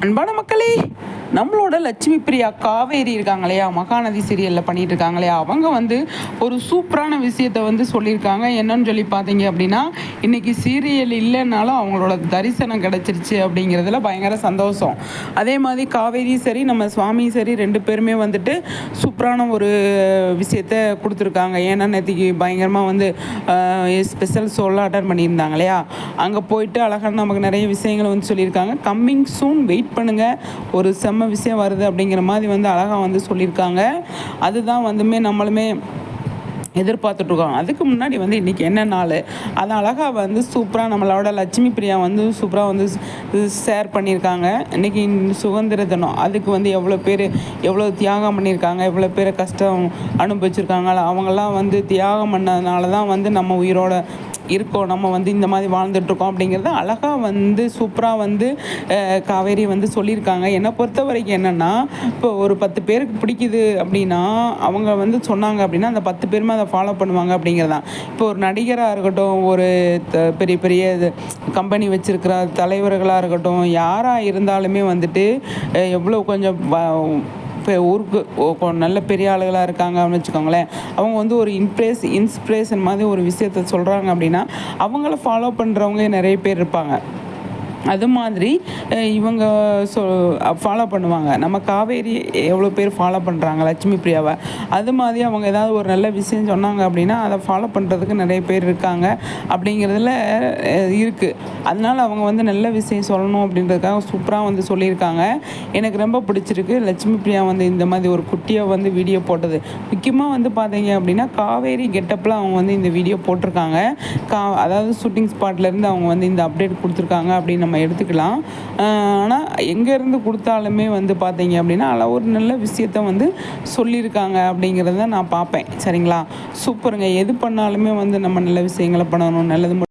அன்பான மக்களே, நம்மளோட லட்சுமி பிரியா காவேரி இருக்காங்க இல்லையா, மகாநதி சீரியலில் பண்ணிட்டு இருக்காங்க இல்லையா, அவங்க வந்து ஒரு சூப்பரான விஷயத்த வந்து சொல்லியிருக்காங்க. என்னன்னு சொல்லி பார்த்தீங்க அப்படின்னா, இன்னைக்கு சீரியல் இல்லைன்னாலும் அவங்களோட தரிசனம் கிடச்சிருச்சு அப்படிங்கிறதுல பயங்கர சந்தோஷம். அதே மாதிரி காவேரி சரி, நம்ம சுவாமி சரி, ரெண்டு பேருமே வந்துட்டு சூப்பரான ஒரு விஷயத்த கொடுத்துருக்காங்க. ஏன்னா நேற்றுக்கு பயங்கரமாக வந்து ஸ்பெஷல் ஷோலாம் அட்டன் பண்ணியிருந்தாங்க இல்லையா, அங்கே போயிட்டு அழகான நமக்கு நிறைய விஷயங்களை வந்து சொல்லியிருக்காங்க. கம்மிங் சூன் வெயிட் பண்ணுங்கள், ஒரு செம்ம விஷயம் வருது அப்படிங்கிற மாதிரி வந்து அழகாக வந்து சொல்லியிருக்காங்க. அதுதான் வந்துமே நம்மளுமே எதிர்பார்த்துட்ருக்கோம். அதுக்கு முன்னாடி வந்து இன்றைக்கி என்ன நாள், அதை அழகாக வந்து சூப்பராக நம்மளோட லட்சுமி பிரியா வந்து சூப்பராக வந்து ஷேர் பண்ணியிருக்காங்க. இன்றைக்கி சுதந்திர தினம், அதுக்கு வந்து எவ்வளோ தியாகம் பண்ணியிருக்காங்க, எவ்வளோ பேர் கஷ்டம் அனுபவிச்சிருக்காங்க. அவங்கெல்லாம் வந்து தியாகம் பண்ணதுனால தான் வந்து நம்ம உயிரோட இருக்கோம், நம்ம வந்து இந்த மாதிரி வாழ்ந்துட்டுருக்கோம் அப்படிங்கிறத அழகாக வந்து சூப்பராக வந்து காவேரி வந்து சொல்லியிருக்காங்க. என்னை பொறுத்த வரைக்கும் என்னென்னா, இப்போ ஒரு 10 பேருக்கு பிடிக்குது அப்படின்னா அவங்க வந்து சொன்னாங்க அப்படின்னா அந்த 10 பேருமே அதை ஃபாலோ பண்ணுவாங்க அப்படிங்கிறதான். இப்போ ஒரு நடிகராக இருக்கட்டும், ஒரு பெரிய பெரிய கம்பெனி வச்சுருக்கிற தலைவர்களாக இருக்கட்டும், யாராக இருந்தாலுமே வந்துட்டு எவ்வளோ கொஞ்சம் இப்போ ஊருக்கு நல்ல பெரிய ஆளுகளாக இருக்காங்கன்னு வச்சுக்கோங்களேன், அவங்க வந்து ஒரு இன்ஸ்பிரேஷன் மாதிரி ஒரு விஷயத்த சொல்கிறாங்க அப்படின்னா அவங்கள ஃபாலோ பண்ணுறவங்க நிறைய பேர் இருப்பாங்க. அது மாதிரி இவங்க ஃபாலோ பண்ணுவாங்க. நம்ம காவேரி எவ்வளோ பேர் ஃபாலோ பண்ணுறாங்க லட்சுமி பிரியாவை, அது மாதிரி அவங்க ஏதாவது ஒரு நல்ல விஷயம் சொன்னாங்க அப்படின்னா அதை ஃபாலோ பண்ணுறதுக்கு நிறைய பேர் இருக்காங்க அப்படிங்கிறதுல இருக்குது. அதனால் அவங்க வந்து நல்ல விஷயம் சொல்லணும் அப்படின்றதுக்காக சூப்பராக வந்து சொல்லியிருக்காங்க. எனக்கு ரொம்ப பிடிச்சிருக்கு லட்சுமி பிரியா வந்து இந்த மாதிரி ஒரு குட்டியாக வந்து வீடியோ போட்டது. முக்கியமாக வந்து பார்த்தீங்க அப்படின்னா காவேரி கெட்டப்பில் அவங்க வந்து இந்த வீடியோ போட்டிருக்காங்க. அதாவது ஷூட்டிங் ஸ்பாட்லேருந்து அவங்க வந்து இந்த அப்டேட் கொடுத்துருக்காங்க அப்படின்னு நம்ம எடுத்துக்கலாம். ஆனால் எங்கேருந்து கொடுத்தாலுமே வந்து பார்த்தீங்க அப்படின்னா ஒரு நல்ல விஷயத்த வந்து சொல்லியிருக்காங்க அப்படிங்கிறத நான் பார்ப்பேன். சரிங்களா, சூப்பருங்க. எது பண்ணாலுமே வந்து நம்ம நல்ல விஷயங்களை பண்ணணும், நல்லது